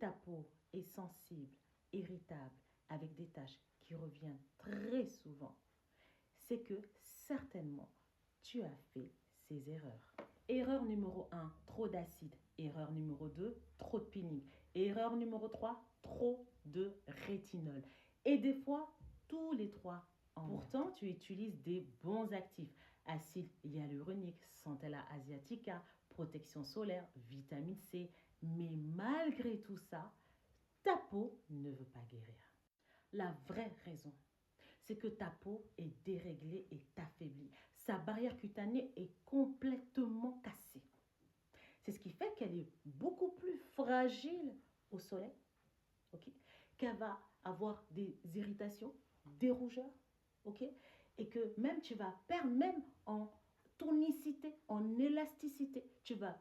ta peau est sensible, irritable, avec des taches qui reviennent très souvent, c'est que certainement tu as fait ces erreurs. Erreur numéro 1, trop d'acide. Erreur numéro 2, trop de peeling. Erreur numéro 3, trop de rétinol. Et des fois, tous les trois en Pourtant, tu utilises des bons actifs. Acide hyaluronique, Centella asiatica, protection solaire, vitamine C. Mais malgré tout ça, ta peau ne veut pas guérir. La vraie raison, c'est que ta peau est déréglée et affaiblie. Sa barrière cutanée est complètement cassée. C'est ce qui fait qu'elle est beaucoup plus fragile au soleil, ok, qu'elle va avoir des irritations, des rougeurs, ok, et que même tu vas perdre même en tonicité, en élasticité. Tu vas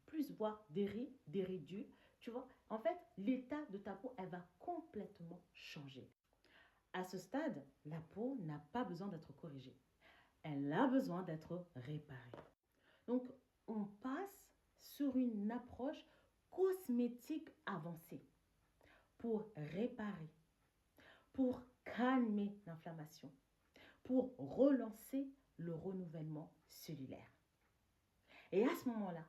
plus voir des rides, des ridus, tu vois. En fait, l'état de ta peau, elle va complètement changer. À ce stade, la peau n'a pas besoin d'être corrigée. Elle a besoin d'être réparée. Donc, on passe sur une approche cosmétique avancée pour réparer, pour calmer l'inflammation, pour relancer le renouvellement cellulaire. Et à ce moment-là,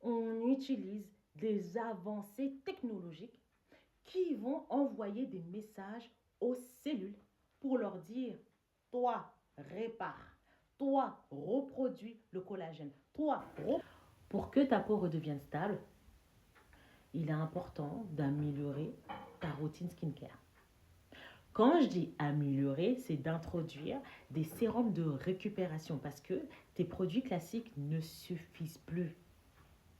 on utilise des avancées technologiques qui vont envoyer des messages aux cellules pour leur dire, toi, répare, toi, reproduis le collagène, toi, pour que ta peau redevienne stable, il est important d'améliorer ta routine skincare. Quand je dis améliorer, c'est d'introduire des sérums de récupération parce que tes produits classiques ne suffisent plus.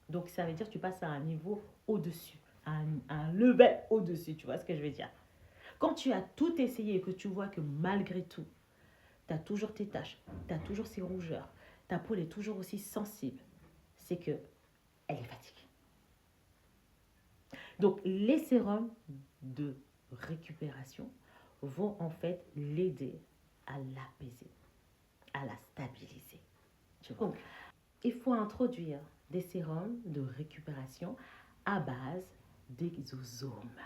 Donc, ça veut dire que tu passes à un niveau au-dessus, à un level au-dessus, tu vois ce que je veux dire. Quand tu as tout essayé et que tu vois que malgré tout, tu as toujours tes taches, tu as toujours ces rougeurs, ta peau est toujours aussi sensible, c'est que elle est fatiguée. Donc, les sérums de récupération vont en fait l'aider à l'apaiser, à la stabiliser. Tu vois. Donc, il faut introduire des sérums de récupération à base d'exosomes.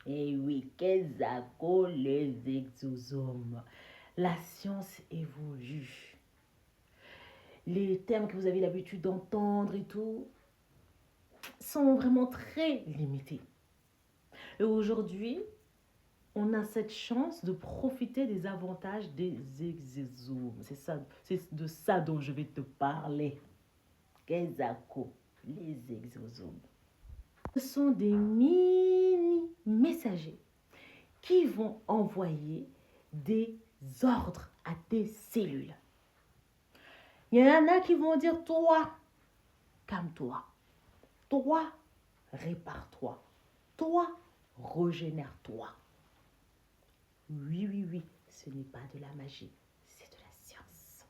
Et oui, qu'est-ce que les exosomes? La science évolue. Les termes que vous avez l'habitude d'entendre et tout sont vraiment très limités. Et aujourd'hui, on a cette chance de profiter des avantages des exosomes. C'est de ça dont je vais te parler. Qu'est-ce que les exosomes? Ce sont des mini messagers qui vont envoyer des ordres à tes cellules. Il y en a qui vont dire, toi, calme-toi. Toi, répare-toi. Toi, régénère-toi. Oui, oui, oui, ce n'est pas de la magie, c'est de la science.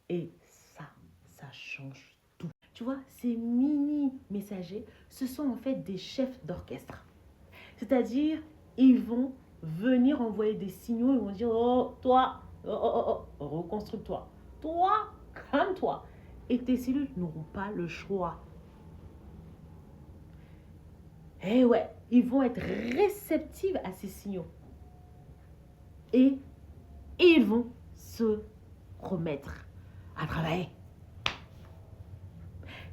Et ça change tout. Tu vois, ces mini messagers, ce sont en fait des chefs d'orchestre. C'est-à-dire, ils vont venir envoyer des signaux, ils vont dire, oh, toi, reconstruis-toi. Toi, calme-toi. Et tes cellules n'auront pas le choix. Eh ouais, ils vont être réceptifs à ces signaux. Et ils vont se remettre à travailler.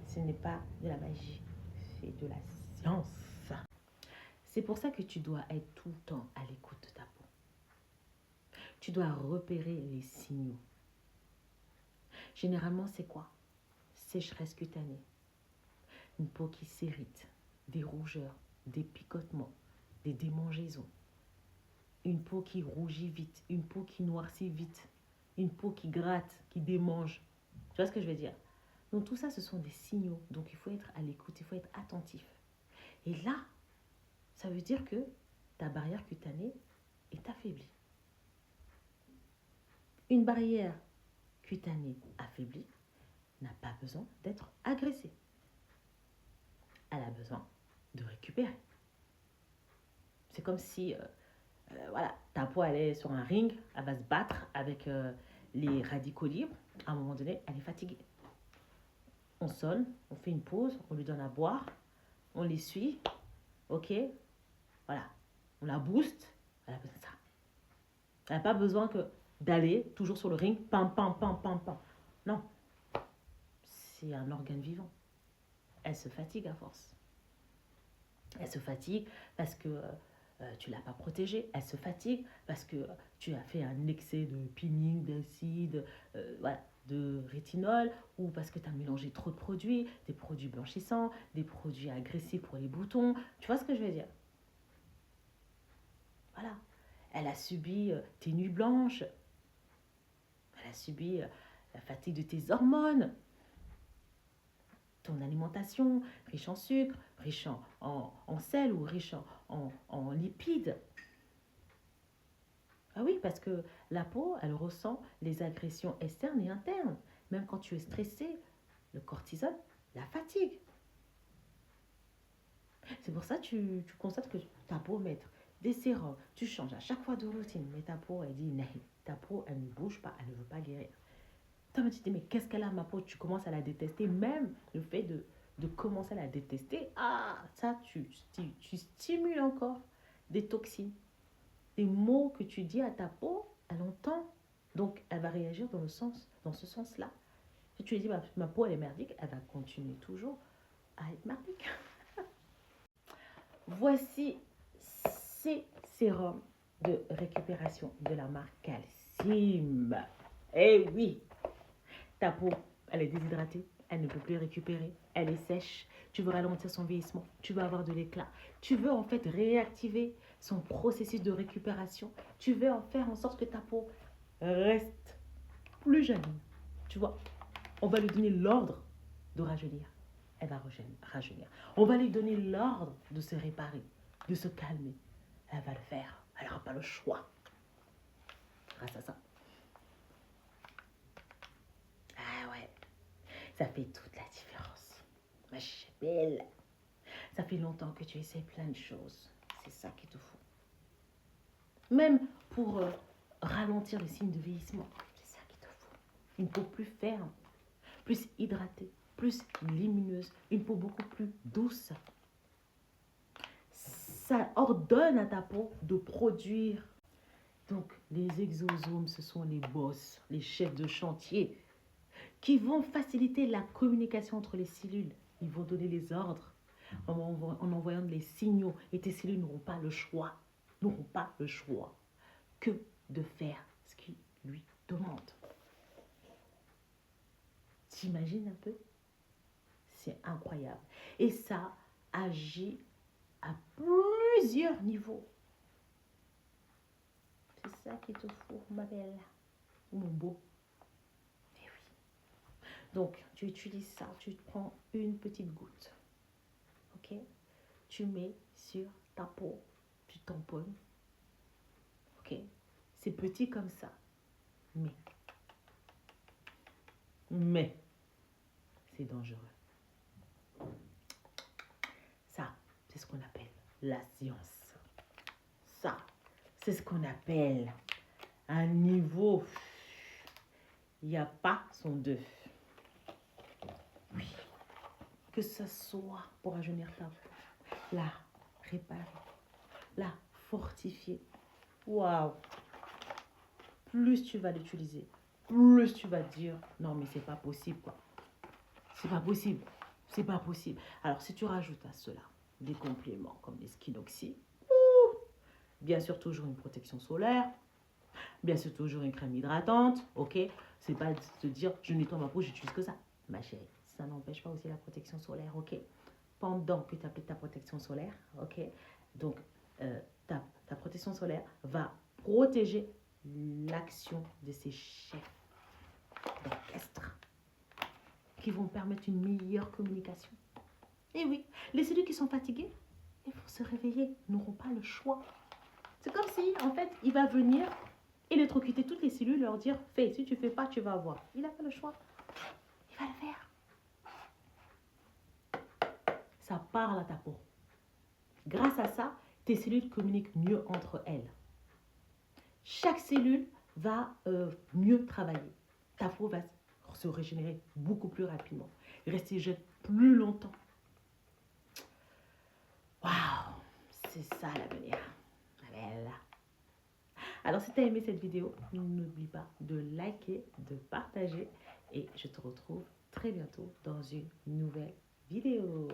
Ce n'est pas de la magie, c'est de la science. C'est pour ça que tu dois être tout le temps à l'écoute de ta peau. Tu dois repérer les signaux. Généralement, c'est quoi? Sécheresse cutanée, une peau qui s'irrite, des rougeurs, des picotements, des démangeaisons, une peau qui rougit vite, une peau qui noircit vite, une peau qui gratte, qui démange. Tu vois ce que je veux dire? Donc tout ça, ce sont des signaux. Donc il faut être à l'écoute, il faut être attentif. Et là, ça veut dire que ta barrière cutanée est affaiblie. Une barrière cutanée affaiblie n'a pas besoin d'être agressée. Elle a besoin de récupérer. C'est comme si voilà, ta peau elle est sur un ring, elle va se battre avec les radicaux libres. À un moment donné, elle est fatiguée. On sonne, on fait une pause, on lui donne à boire, on l'essuie ok? Voilà, on la booste, elle a besoin de ça. Elle n'a pas besoin d'aller toujours sur le ring, pam, pam, pam, pam, pam. Non, c'est un organe vivant. Elle se fatigue à force. Elle se fatigue parce que tu ne l'as pas protégée. Elle se fatigue parce que tu as fait un excès de peeling, d'acide, voilà, de rétinol, ou parce que tu as mélangé trop de produits, des produits blanchissants, des produits agressifs pour les boutons. Tu vois ce que je veux dire? Voilà. Elle a subi tes nuits blanches. Elle a subi la fatigue de tes hormones, ton alimentation, riche en sucre, riche en sel ou riche en lipides. Ah oui, parce que la peau, elle ressent les agressions externes et internes. Même quand tu es stressé, le cortisol, la fatigue. C'est pour ça que tu constates que ta peau mettre des sérums, tu changes à chaque fois de routine, mais ta peau, elle dit, non, ta peau, elle ne bouge pas, elle ne veut pas guérir. Toi, tu te dis, mais qu'est-ce qu'elle a, ma peau? Tu commences à la détester, même le fait de commencer à la détester, ah, ça, tu stimules encore des toxines. Des mots que tu dis à ta peau, elle entend. Donc, elle va réagir dans ce sens-là. Si tu lui dis, ma peau, elle est merdique, elle va continuer toujours à être merdique. Voici ces sérums de récupération de la marque Calcim. Eh oui, ta peau, elle est déshydratée, elle ne peut plus récupérer, elle est sèche, tu veux ralentir son vieillissement, tu veux avoir de l'éclat, tu veux en fait réactiver son processus de récupération, tu veux en faire en sorte que ta peau reste plus jeune. Tu vois, on va lui donner l'ordre de rajeunir, elle va rajeunir. On va lui donner l'ordre de se réparer, de se calmer, elle va le faire, elle n'aura pas le choix grâce à ça. Ah ouais, ça fait toute la différence. Ma belle, ça fait longtemps que tu essaies plein de choses. C'est ça qu'il te faut. Même pour ralentir les signes de vieillissement, c'est ça qu'il te faut. Une peau plus ferme, plus hydratée, plus lumineuse, une peau beaucoup plus douce. Ça ordonne à ta peau de produire. Donc, les exosomes, ce sont les boss, les chefs de chantier qui vont faciliter la communication entre les cellules. Ils vont donner les ordres en envoyant les signaux. Et tes cellules n'auront pas le choix, que de faire ce qu'ils lui demandent. T'imagines un peu? C'est incroyable. Et ça agit à plusieurs niveaux. C'est ça qu'il te faut, ma belle, mon beau. Et oui. Donc, tu utilises ça, tu prends une petite goutte. Ok? Tu mets sur ta peau, tu tamponnes. Ok? C'est petit comme ça. Mais, c'est dangereux. Ça, c'est ce qu'on appelle la science. Ça, c'est ce qu'on appelle un niveau. Il n'y a pas son deux. Oui. Que ce soit pour rajeunir ta peau, la réparer, la fortifier. Waouh! Plus tu vas l'utiliser, plus tu vas te dire non, mais c'est pas possible, quoi. C'est pas possible. C'est pas possible. Alors, si tu rajoutes à cela des compléments comme les Skinoxy, bien sûr, toujours une protection solaire, bien sûr, toujours une crème hydratante, ok? C'est pas de te dire je nettoie ma peau, j'utilise que ça. Ma chérie, ça n'empêche pas aussi la protection solaire, ok? Pendant que tu appliques ta protection solaire, ok? Donc, ta protection solaire va protéger l'action de ces chefs d'orchestre qui vont permettre une meilleure communication. Et oui, les cellules qui sont fatiguées, il faut se réveiller, n'auront pas le choix. C'est comme si, en fait, il va venir électrocuter toutes les cellules, leur dire « Fais, si tu ne fais pas, tu vas avoir. » Il n'a pas le choix. Il va le faire. Ça parle à ta peau. Grâce à ça, tes cellules communiquent mieux entre elles. Chaque cellule va mieux travailler. Ta peau va se régénérer beaucoup plus rapidement. Rester jeune plus longtemps. Waouh! C'est ça l'avenir. Bella. Alors si tu as aimé cette vidéo, n'oublie pas de liker, de partager et je te retrouve très bientôt dans une nouvelle vidéo.